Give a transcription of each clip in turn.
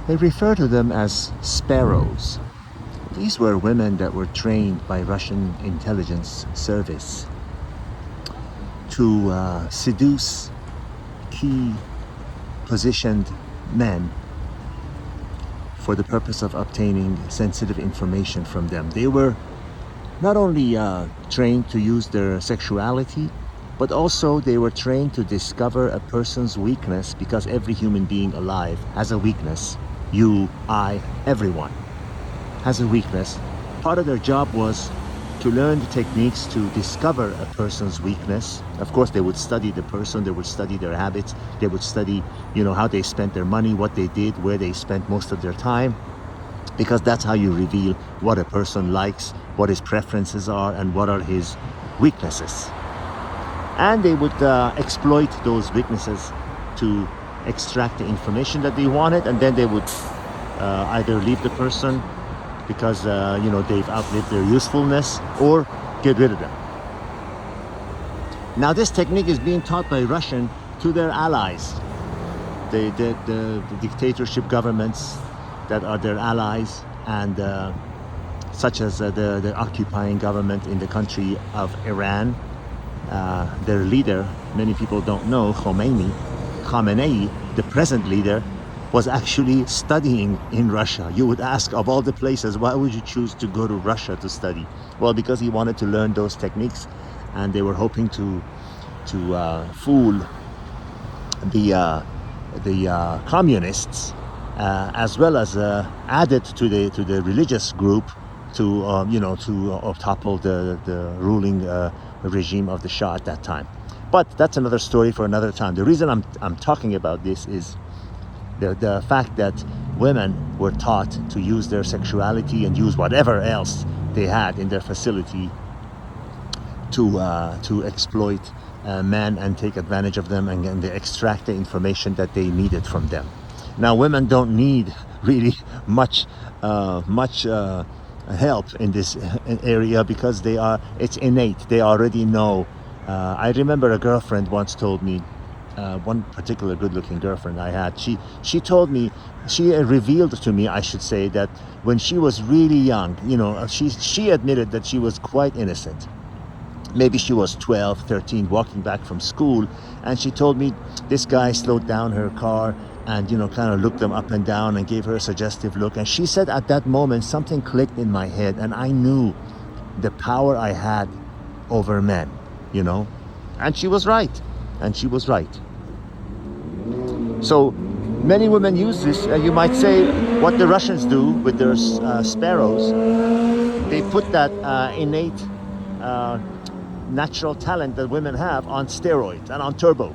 They refer to them as Sparrows. These were women that were trained by Russian intelligence service to seduce key positioned men for the purpose of obtaining sensitive information from them. They were not only trained to use their sexuality, but also they were trained to discover a person's weakness, because every human being alive has a weakness. You, I, everyone has a weakness. Part of their job was to learn the techniques to discover a person's weakness. Of course, they would study the person, they would study their habits, they would study, how they spent their money, what they did, where they spent most of their time, because that's how you reveal what a person likes, what his preferences are, and what are his weaknesses. And they would exploit those weaknesses to extract the information that they wanted, and then they would either leave the person because they've outlived their usefulness, or get rid of them. Now this technique is being taught by Russian to their allies, the dictatorship governments that are their allies, and such as the occupying government in the country of Iran. Their leader, many people don't know, Khamenei, the present leader, was actually studying in Russia. You would ask, of all the places, why would you choose to go to Russia to study? Well, because he wanted to learn those techniques, and they were hoping to fool the communists, as well as add it to the religious group to topple the ruling regime of the Shah at that time. But that's another story for another time. The reason I'm talking about this is the fact that women were taught to use their sexuality and use whatever else they had in their facility to exploit men and take advantage of them, and they extract the information that they needed from them. Now, women don't need really much help in this area, because it's innate. They already know. I remember a girlfriend once told me, one particular good-looking girlfriend I had, she told me, she revealed to me, I should say, that when she was really young, she admitted that she was quite innocent. Maybe she was 12, 13, walking back from school, and she told me this guy slowed down her car and kind of looked them up and down and gave her a suggestive look. And she said, at that moment something clicked in my head, and I knew the power I had over men, and she was right. So many women use this. You might say what the Russians do with their sparrows. They put that innate natural talent that women have on steroids and on turbo,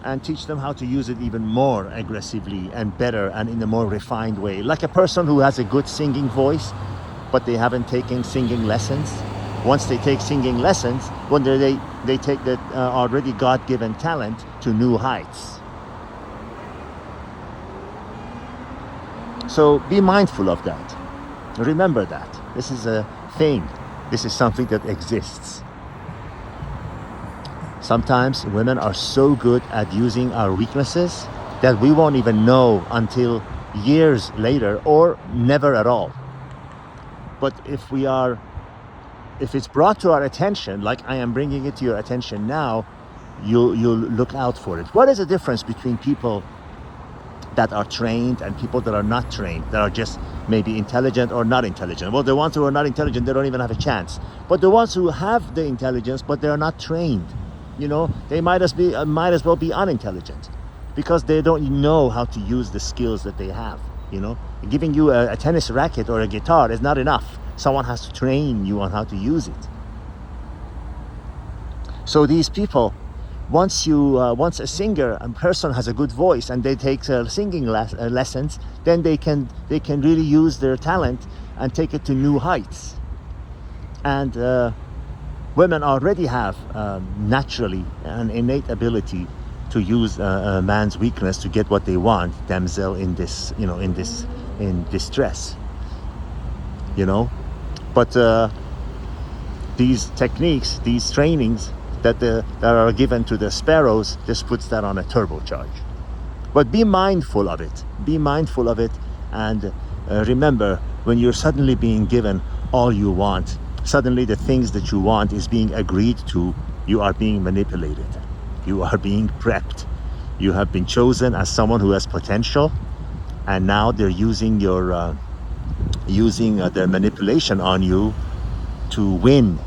and teach them how to use it even more aggressively and better and in a more refined way. Like a person who has a good singing voice, but they haven't taken singing lessons. Once they take singing lessons, when they take that already God-given talent to new heights. So be mindful of that. Remember that. This is a thing. This is something that exists. Sometimes women are so good at using our weaknesses that we won't even know until years later, or never at all. But if it's brought to our attention, like I am bringing it to your attention now, you'll look out for it. What is the difference between people that are trained and people that are not trained, that are just maybe intelligent or not intelligent? Well, the ones who are not intelligent, they don't even have a chance. But the ones who have the intelligence, but they are not trained, they might as well be unintelligent, because they don't know how to use the skills that they have. Giving you a tennis racket or a guitar is not enough. Someone has to train you on how to use it. So these people, once a person has a good voice and they take singing lessons, then they can really use their talent and take it to new heights. And women already have naturally an innate ability to use a man's weakness to get what they want, damsel in distress. But these techniques, these trainings that are given to the sparrows, just puts that on a turbocharge. But be mindful of it. Be mindful of it, and remember, when you're suddenly being given all you want, suddenly the things that you want is being agreed to, you are being manipulated. You are being prepped. You have been chosen as someone who has potential, and now they're using their manipulation on you to win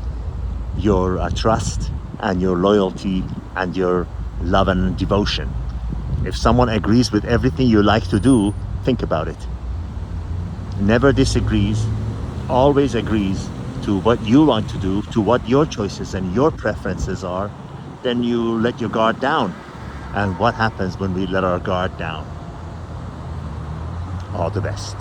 your trust and your loyalty and your love and devotion. If someone agrees with everything you like to do, think about it. Never disagrees, always agrees to what you want to do, to what your choices and your preferences are, then you let your guard down. And what happens when we let our guard down? All the best.